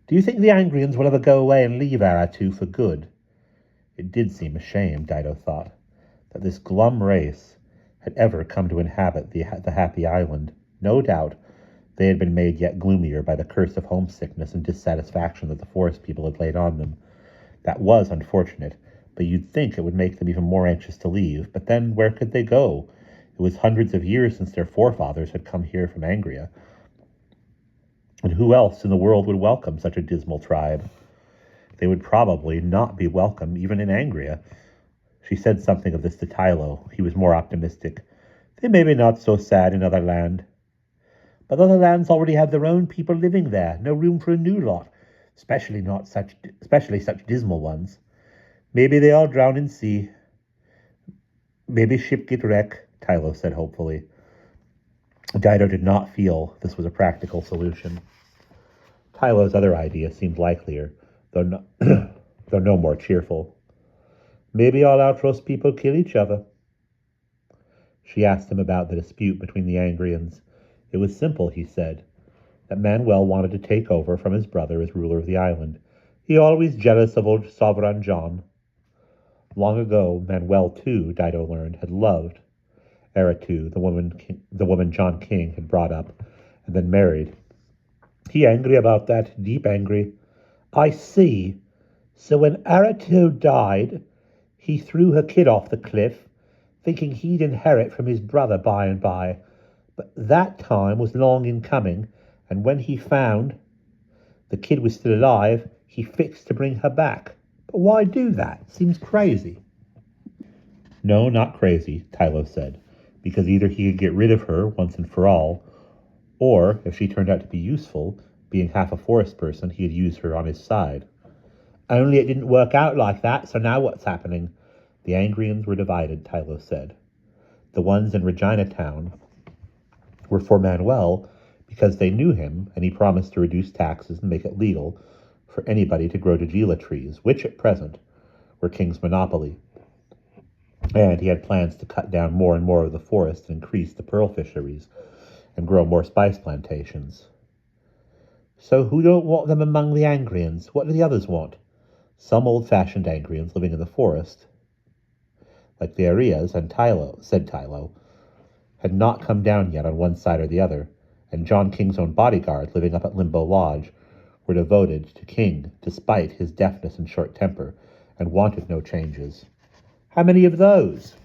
[SPEAKER 1] Do you think the Angrians will ever go away and leave Aratu for good? It did seem a shame, Dido thought, that this glum race had ever come to inhabit the happy island. No doubt they had been made yet gloomier by the curse of homesickness and dissatisfaction that the forest people had laid on them. That was unfortunate, but you'd think it would make them even more anxious to leave. But then where could they go? It was hundreds of years since their forefathers had come here from Angria. And who else in the world would welcome such a dismal tribe? They would probably not be welcome even in Angria. She said something of this to Tylo. He was more optimistic. They may be not so sad in other land. But other lands already have their own people living there. No room for a new lot, especially such dismal ones. Maybe they all drown in sea. Maybe ship get wreck, Tylo said hopefully. Dido did not feel this was a practical solution. Tylo's other idea seemed likelier, though no more cheerful. Maybe all Outros people kill each other. She asked him about the dispute between the Angrians. It was simple, he said, that Manuel wanted to take over from his brother as ruler of the island. He always jealous of old Sovereign John. Long ago, Manuel, too, Dido learned, had loved Aratu, the woman John King had brought up, and then married. He angry about that, deep angry. I see. So when Aratu died, he threw her kid off the cliff, thinking he'd inherit from his brother by and by. But that time was long in coming, and when he found the kid was still alive, he fixed to bring her back. But why do that? Seems crazy. No, not crazy, Tylo said, because either he could get rid of her once and for all, or, if she turned out to be useful, being half a forest person, he'd use her on his side. Only it didn't work out like that, so now what's happening? The Angrians were divided, Tylo said. The ones in Regina Town were for Manuel because they knew him, and he promised to reduce taxes and make it legal for anybody to grow Dagila trees, which at present were King's monopoly. And he had plans to cut down more and more of the forest and increase the pearl fisheries and grow more spice plantations. So who don't want them among the Angrians? What do the others want? Some old-fashioned Angrians living in the forest, like the Arias and Tylo, had not come down yet on one side or the other, and John King's own bodyguard, living up at Limbo Lodge, were devoted to King despite his deafness and short temper, and wanted no changes. How many of those?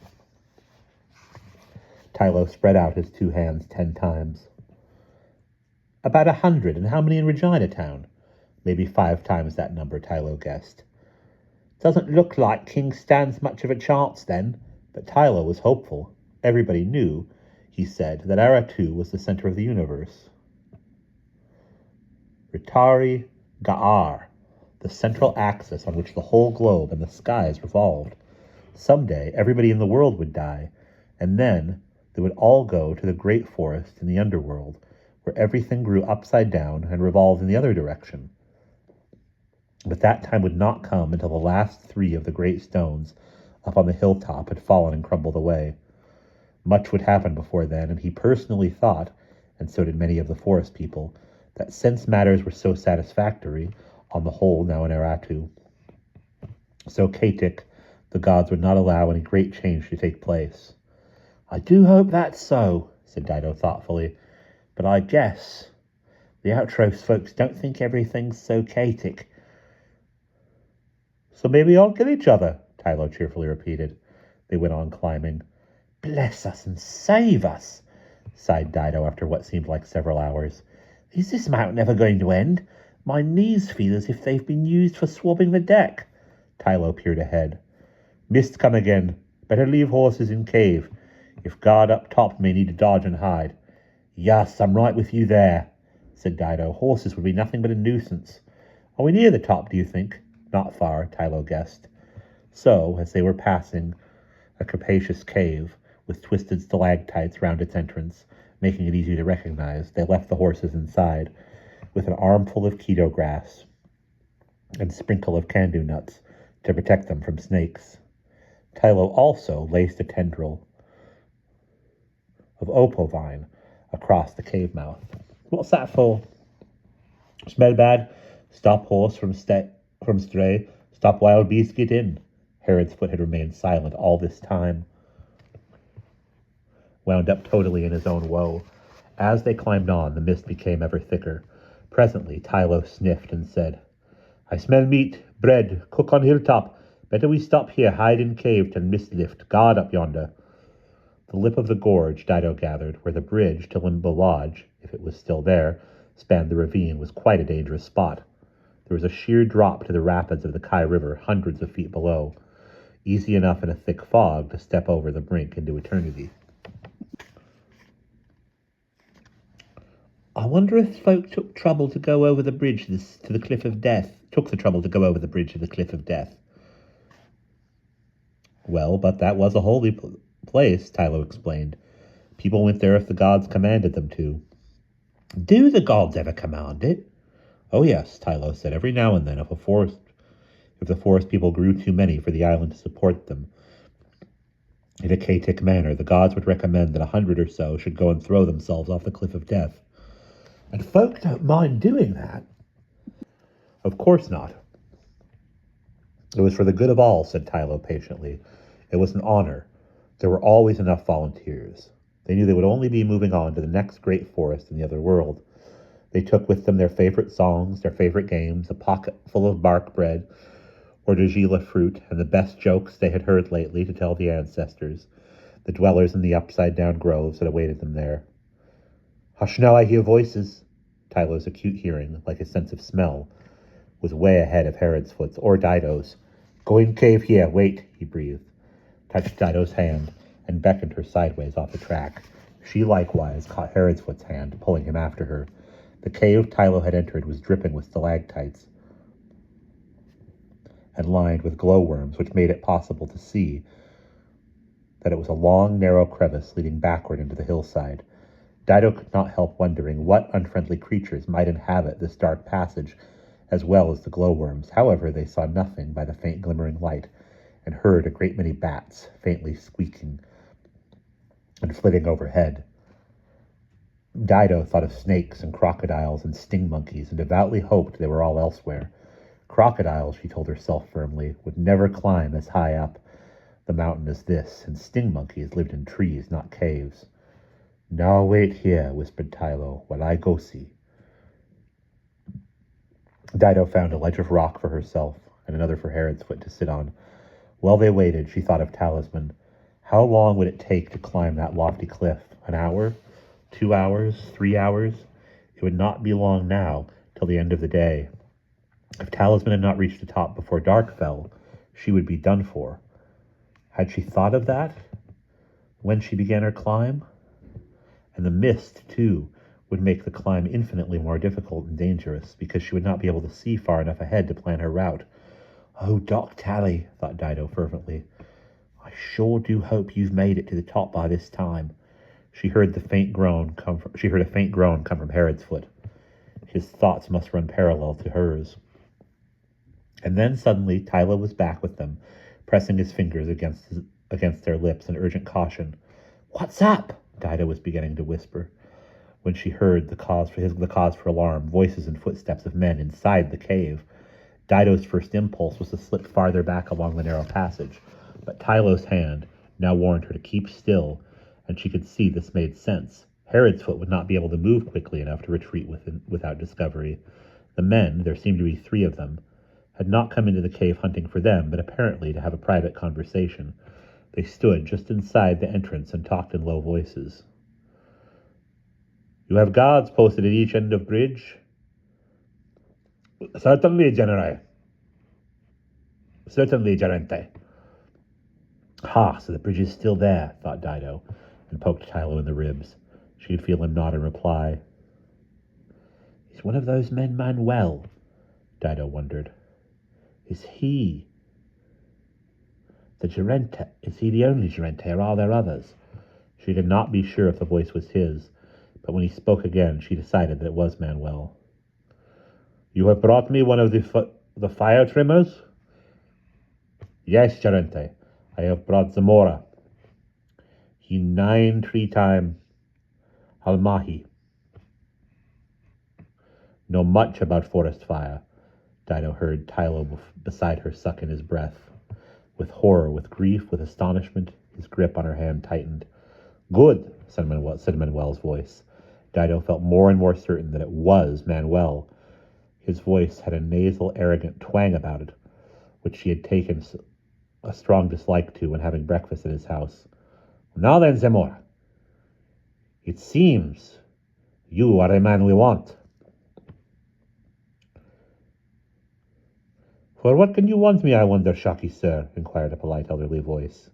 [SPEAKER 1] Tylo spread out his two hands 10 times. About 100, and how many in Regina Town? Maybe 5 times that number, Tylo guessed. Doesn't look like King stands much of a chance then, but Tylo was hopeful. Everybody knew, he said, that Aratu was the center of the universe. Ritari Ga'ar, the central axis on which the whole globe and the skies revolved. Someday, everybody in the world would die, and then they would all go to the great forest in the underworld, where everything grew upside down and revolved in the other direction. But that time would not come until the last 3 of the great stones up on the hilltop had fallen and crumbled away. Much would happen before then, and he personally thought, and so did many of the forest people, that since matters were so satisfactory, on the whole now in Aratu, so Katik, the gods would not allow any great change to take place. I do hope that's so, said Dido thoughtfully, but I guess the Outros folks don't think everything's so Katik. So maybe all kill each other, Tylo cheerfully repeated. They went on climbing. Bless us and save us, sighed Dido after what seemed like several hours. Is this mountain ever going to end? My knees feel as if they've been used for swabbing the deck. Tylo peered ahead. Mist come again. Better leave horses in cave. If guard up top may need to dodge and hide. Yes, I'm right with you there, said Dido. Horses would be nothing but a nuisance. Are we near the top, do you think? Not far, Tylo guessed. So, as they were passing a capacious cave with twisted stalactites round its entrance, making it easy to recognize, they left the horses inside with an armful of keto grass and sprinkle of candu nuts to protect them from snakes. Tylo also laced a tendril of opovine across the cave mouth. What's that for? Smell bad? Stop horse from stray. Stop wild beast get in. Herod's foot had remained silent all this time, wound up totally in his own woe. As they climbed on, the mist became ever thicker. Presently, Tylo sniffed and said, I smell meat, bread, cook on hilltop. Better we stop here, hide in cave till mist lift. Guard up yonder. The lip of the gorge, Dido gathered, where the bridge to Limbo Lodge, if it was still there, spanned the ravine, was quite a dangerous spot. There was a sheer drop to the rapids of the Kai River, hundreds of feet below. Easy enough in a thick fog to step over the brink into eternity. I wonder if folk took the trouble to go over the bridge to the cliff of death. Well, but that was a holy place, Tylo explained. People went there if the gods commanded them to. Do the gods ever command it? Oh yes, Tylo said. Every now and then, if the forest people grew too many for the island to support them, in a chaotic manner, the gods would recommend that 100 or so should go and throw themselves off the cliff of death. And folk don't mind doing that. Of course not. It was for the good of all, said Tylo patiently. It was an honor. There were always enough volunteers. They knew they would only be moving on to the next great forest in the other world. They took with them their favorite songs, their favorite games, a pocket full of bark bread or Dagila fruit, and the best jokes they had heard lately to tell the ancestors, the dwellers in the upside-down groves that awaited them there. Hush now, I hear voices. Tylo's acute hearing, like his sense of smell, was way ahead of Herod's foot's or Dido's. Go in cave here, wait, he breathed, touched Dido's hand, and beckoned her sideways off the track. She likewise caught Herod's foot's hand, pulling him after her. The cave Tylo had entered was dripping with stalactites and lined with glowworms, which made it possible to see that it was a long, narrow crevice leading backward into the hillside. Dido could not help wondering what unfriendly creatures might inhabit this dark passage, as well as the glowworms. However, they saw nothing by the faint glimmering light, and heard a great many bats faintly squeaking and flitting overhead. Dido thought of snakes and crocodiles and sting monkeys, and devoutly hoped they were all elsewhere. Crocodiles, she told herself firmly, would never climb as high up the mountain as this, and sting monkeys lived in trees, not caves. Now wait here, whispered Tylo, while I go see. Dido found a ledge of rock for herself, and another for Herod's foot to sit on. While they waited, she thought of Talisman. How long would it take to climb that lofty cliff? An hour? 2 hours? 3 hours? It would not be long now, till the end of the day. If Talisman had not reached the top before dark fell, she would be done for. Had she thought of that when she began her climb? And the mist, too, would make the climb infinitely more difficult and dangerous, because she would not be able to see far enough ahead to plan her route. Oh, Doc Tally, thought Dido fervently, I sure do hope you've made it to the top by this time. She heard a faint groan come from Herod's foot. His thoughts must run parallel to hers. And then suddenly Tylo was back with them, pressing his fingers against their lips in urgent caution. What's up? Dido was beginning to whisper, when she heard the cause for alarm, voices and footsteps of men inside the cave. Dido's first impulse was to slip farther back along the narrow passage, but Tylo's hand now warned her to keep still, and she could see this made sense. Herod's foot would not be able to move quickly enough to retreat without discovery. The men, there seemed to be 3 of them, had not come into the cave hunting for them, but apparently to have a private conversation. They stood just inside the entrance and talked in low voices. You have guards posted at each end of bridge? Certainly, General. Certainly, Gerente. Ha, so the bridge is still there, thought Dido, and poked Tylo in the ribs. She could feel him nod in reply. Is one of those men Manuel? Dido wondered. Is he the Gerente? Is he the only Gerente, or are there others? She could not be sure if the voice was his, but when he spoke again, she decided that it was Manuel. You have brought me one of the fire trimmers? Yes, Gerente. I have brought Zamora. He 9 time Almahi. Know much about forest fire. Dido heard Tylo beside her suck in his breath. With horror, with grief, with astonishment, his grip on her hand tightened. Good, said Manuel's voice. Dido felt more and more certain that it was Manuel. His voice had a nasal, arrogant twang about it, which she had taken a strong dislike to when having breakfast at his house. Now then, Zamora, it seems you are a man we want. For what can you want me, I wonder, Shocky sir? Inquired a polite elderly voice.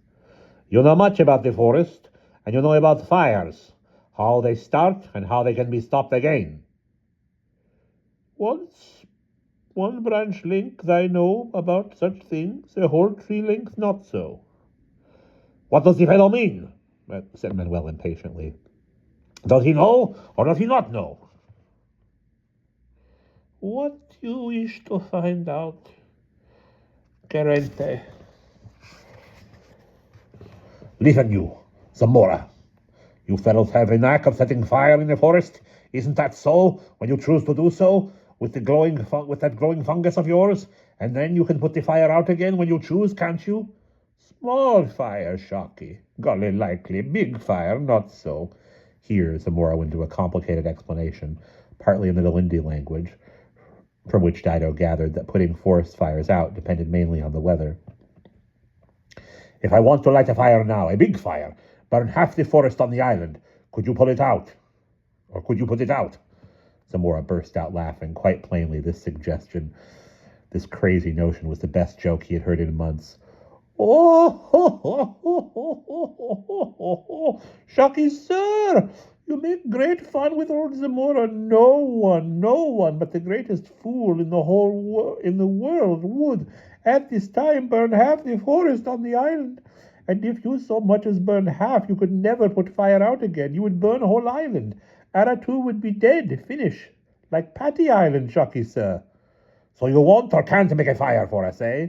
[SPEAKER 1] You know much about the forest, and you know about fires, how they start and how they can be stopped again. Once one branch length I know about such things, a whole tree length not so. What does the fellow mean? Said Manuel impatiently. Does he know, or does he not know? What you wish to find out, Gerente? Listen, you, Zamora. You fellows have a knack of setting fire in the forest. Isn't that so, when you choose to do so, with that glowing fungus of yours? And then you can put the fire out again when you choose, can't you? Small fire, Shocky. Golly likely. Big fire, not so. Here, Zamora went into a complicated explanation, partly in the Delindi language, from which Dido gathered that putting forest fires out depended mainly on the weather. If I want to light a fire now, a big fire, burn half the forest on the island, could you pull it out? Or could you put it out? Zamora burst out laughing. Quite plainly, this suggestion, this crazy notion, was the best joke he had heard in months. Oh, ho, ho, ho, ho, ho, ho, ho, ho. Shocky, sir, you make great fun with old Zamora. No one but the greatest fool in the world would, at this time, burn half the forest on the island. And if you so much as burn half, you could never put fire out again. You would burn a whole island. Aratu would be dead, finish, like Patty Island, Shocky, sir. So you won't or can't make a fire for us, eh?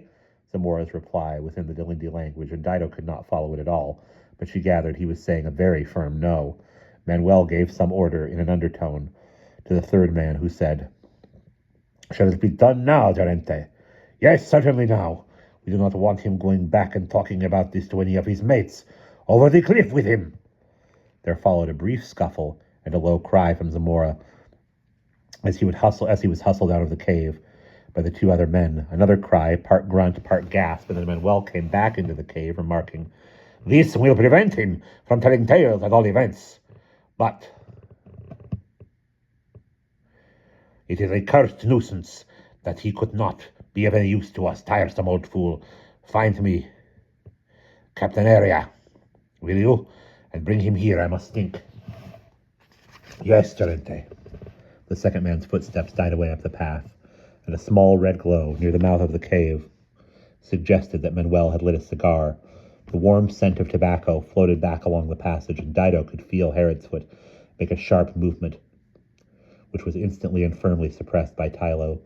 [SPEAKER 1] Zamora's reply within the Delindi language, and Dido could not follow it at all, but she gathered he was saying a very firm no. Manuel gave some order in an undertone to the third man, who said, Shall it be done now, Gerente? Yes, certainly now. We do not want him going back and talking about this to any of his mates. Over the cliff with him! There followed a brief scuffle and a low cry from Zamora as he was hustled out of the cave by the two other men. Another cry, part grunt, part gasp, and then Manuel came back into the cave, remarking, This will prevent him from telling tales at all events. But it is a cursed nuisance that he could not be of any use to us, tiresome old fool. Find me Captain Area, will you? And bring him here, I must think. Yes, Gerente. The second man's footsteps died away up the path, and a small red glow near the mouth of the cave suggested that Manuel had lit a cigar. The warm scent of tobacco floated back along the passage, and Dido could feel Herodsfoot make a sharp movement, which was instantly and firmly suppressed by Tylo.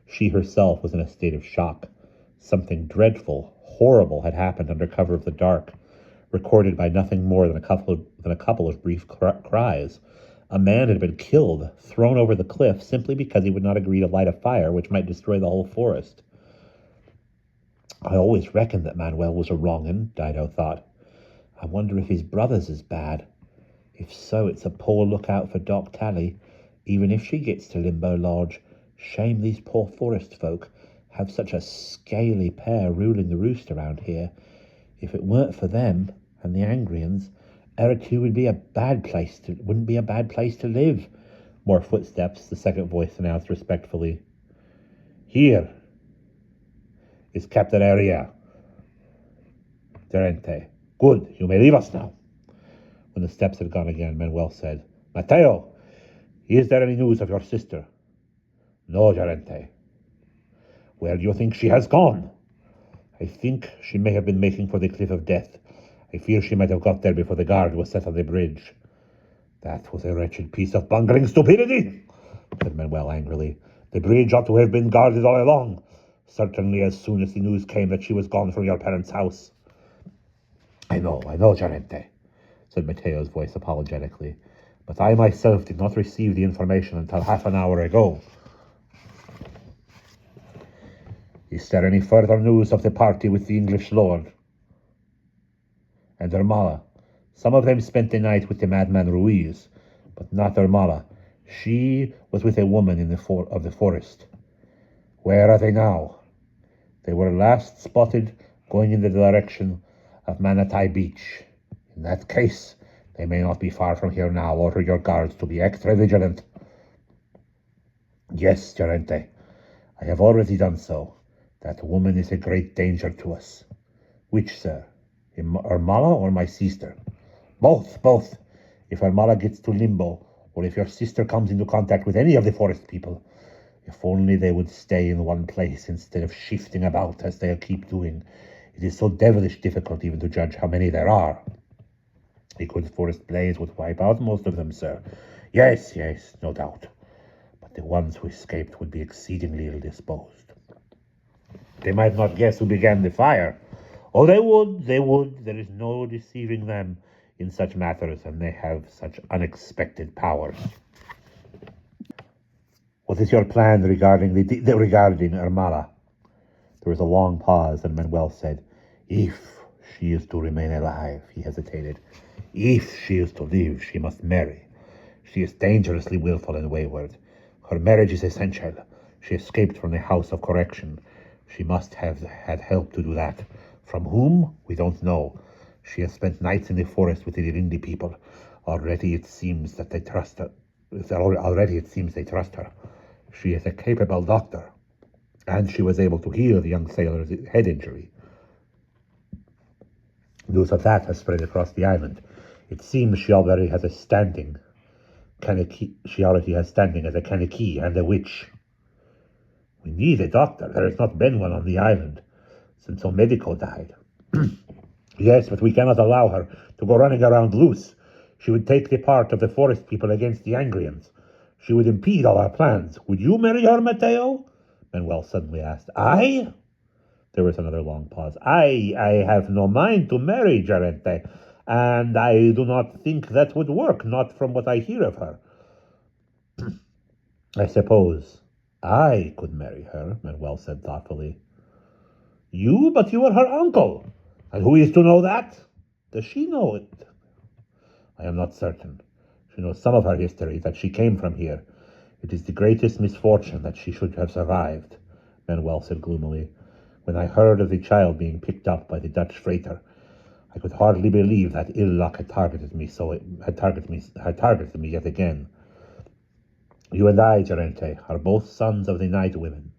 [SPEAKER 1] She herself was in a state of shock. Something dreadful, horrible had happened under cover of the dark, recorded by nothing more than a couple of brief cries. A man had been killed, thrown over the cliff, simply because he would not agree to light a fire which might destroy the whole forest. I always reckoned that Manuel was a wrong-un, Dido thought. I wonder if his brother's as bad. If so, it's a poor lookout for Doc Tally, even if she gets to Limbo Lodge. Shame these poor forest folk have such a scaly pair ruling the roost around here. If it weren't for them and the Angrians, Eritu wouldn't be a bad place to live. More footsteps, the second voice announced respectfully. Here. is Captain Area. Terente. Good, you may leave us now. When the steps had gone again, Manuel said, Matteo, is there any news of your sister? No, Terente. Where do you think she has gone? I think she may have been making for the Cliff of Death. I fear she might have got there before the guard was set on the bridge. That was a wretched piece of bungling stupidity, said Manuel angrily. The bridge ought to have been guarded all along, certainly as soon as the news came that she was gone from your parents' house. I know, Gerente, said Matteo's voice apologetically, but I myself did not receive the information until half an hour ago. Is there any further news of the party with the English lord and Ermala? Some of them spent the night with the madman Ruiz, but not Ermala. She was with a woman in the forest. Where are they now? They were last spotted going in the direction of Manatee Beach. In that case, they may not be far from here now. Order your guards to be extra vigilant. Yes, Gerente, I have already done so. That woman is a great danger to us. Which, sir? Ermala or my sister? Both. If Ermala gets to Limbo, or if your sister comes into contact with any of the forest people, if only they would stay in one place instead of shifting about as they keep doing. It is so devilish difficult even to judge how many there are. A good forest blaze would wipe out most of them, sir. Yes, no doubt. But the ones who escaped would be exceedingly ill-disposed. They might not guess who began the fire. Oh, they would. There is no deceiving them in such matters, and they have such unexpected powers. What is your plan regarding regarding Ermala? There was a long pause, and Manuel said, If she is to remain alive, he hesitated. If she is to live, she must marry. She is dangerously willful and wayward. Her marriage is essential. She escaped from the house of correction. She must have had help to do that. From whom? We don't know. She has spent nights in the forest with the Irindi people. Already it seems they trust her. She is a capable doctor, and she was able to heal the young sailor's head injury. News of that has spread across the island. It seems she already has a standing. She already has standing as a Kaneki and a witch. We need a doctor. There has not been one on the island since Omedico died. Yes, but we cannot allow her to go running around loose. She would take the part of the forest people against the Angrians. She would impede all our plans. Would you marry her, Matteo? Manuel suddenly asked. I? There was another long pause. I have no mind to marry Gerente, and I do not think that would work, not from what I hear of her. I suppose I could marry her, Manuel said thoughtfully. You? But you are her uncle. And who is to know that? Does she know it? I am not certain. She knows some of her history, that she came from here. It is the greatest misfortune that she should have survived, Manuel said gloomily. When I heard of the child being picked up by the Dutch freighter, I could hardly believe that ill luck had targeted me yet again. You and I, Gerente, are both sons of the night woman.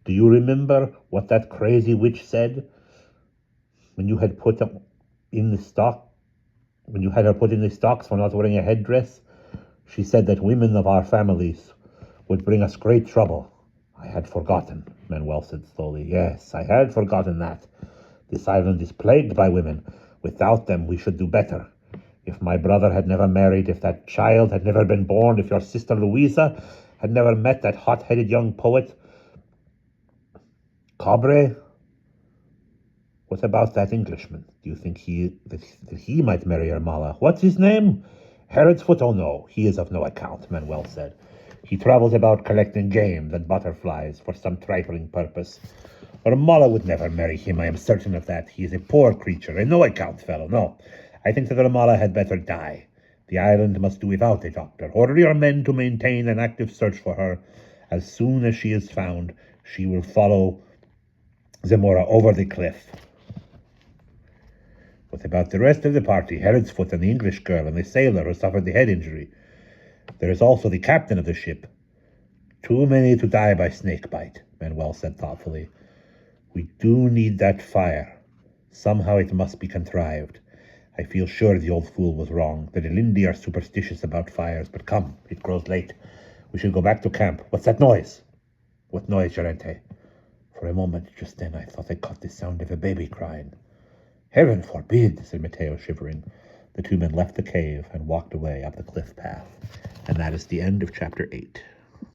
[SPEAKER 1] Do you remember what that crazy witch said when you had her put in the stocks for not wearing a headdress? She said that women of our families would bring us great trouble. I had forgotten, Manuel said slowly. Yes, I had forgotten that. This island is plagued by women. Without them, we should do better. If my brother had never married, if that child had never been born, if your sister Louisa had never met that hot-headed young poet, Cobre. What about that Englishman? Do you think that he might marry Ermala? What's his name? Herod's Foot. Oh no, he is of no account, Manuel said. He travels about collecting game and butterflies for some trifling purpose. Ermala would never marry him, I am certain of that. He is a poor creature, a no account fellow. No, I think that Ermala had better die. The island must do without a doctor. Order your men to maintain an active search for her. As soon as she is found, she will follow Zamora over the cliff. What about the rest of the party? Herod's Foot and the English girl and the sailor who suffered the head injury. There is also the captain of the ship. Too many to die by snake bite. Manuel said thoughtfully. We do need that fire. Somehow it must be contrived. I feel sure the old fool was wrong. The Delindi are superstitious about fires, but come, it grows late. We should go back to camp. What's that noise? What noise, Llorente? For a moment just then I thought I caught the sound of a baby crying. Heaven forbid, said Mateo, shivering. The two men left the cave and walked away up the cliff path. And that is the end of chapter 8.